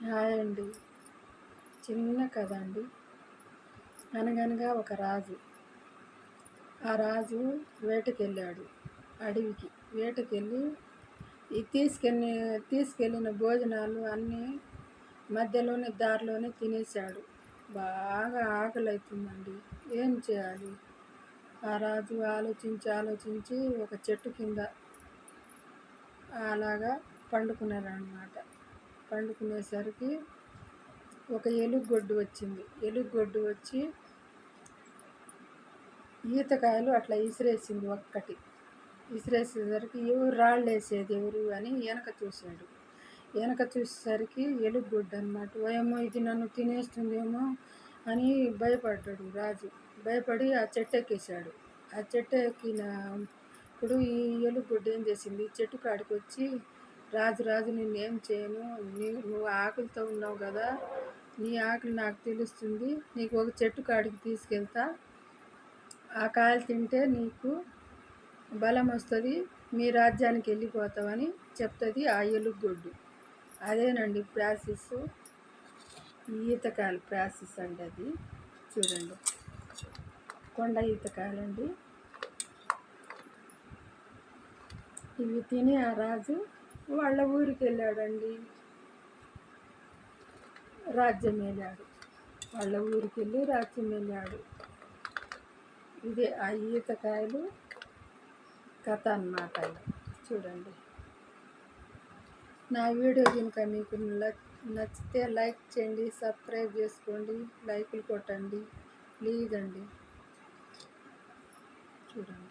Hi అండి. చిన్న కథ అండి. అనగనగా ఒక రాజు. ఆ రాజు వేటకెళ్ళాడు అడవికి. వేటకెళ్ళి ఈ తీసుకెళ్ళిన భోజనాలు అన్నీ మధ్యలోనే దారిలోనే తినేశాడు. బాగా ఆకలి అవుతుందండి. ఏం చేయాలి? ఆ రాజు ఆలోచించి ఒక చెట్టు కింద అలాగా పండుకున్నారన్నమాట. పండుకునేసరికి ఒక ఎలుగుగొడ్డు వచ్చింది. ఎలుగుగొడ్డు వచ్చి ఈతకాయలు అట్లా ఇసిరేసింది. ఇసిరేసేసరికి ఎవరు రాళ్ళు వేసేది ఎవరు అని వెనక చూశాడు. వెనక చూసేసరికి ఎలుగుగొడ్డు అనమాట. ఏమో ఇది నన్ను తినేస్తుందేమో అని భయపడ్డాడు రాజు. భయపడి ఆ చెట్టు ఎక్కేశాడు. ఆ చెట్టు ఎక్కినప్పుడు ఈ ఎలుగుగొడ్డు ఏం చేసింది, చెట్టు కాడికి వచ్చి రాజు నిన్నేం చేయను, నువ్వు ఆకలితో ఉన్నావు కదా, నీ ఆకలి నాకు తెలుస్తుంది, నీకు ఒక చెట్టు కాడికి తీసుకెళ్తా, ఆ కాయలు తింటే నీకు బలం వస్తుంది, మీ రాజ్యానికి వెళ్ళిపోతావని చెప్తుంది ఆ ఎలుగుగొడ్డు. అదేనండి ప్రాసెస్, ఈతకాయలు ప్రాసెస్ అండి. అది చూడండి, కొండ ఈతకాయలండి. ఇవి తిని ఆ రాజు వాళ్ళ ఊరికి వెళ్ళాడండి. రాజ్యం వెళ్ళాడు. వాళ్ళ ఊరికి వెళ్ళి రాజ్యం వెళ్ళాడు. ఇదే ఆ ఈతకాయలు కథ అన్నమాట. చూడండి. నా వీడియో కనుక మీకు నచ్చితే లైక్ చేయండి, సబ్స్క్రైబ్ చేసుకోండి, లైకులు కొట్టండి ప్లీజ్ అండి. చూడండి.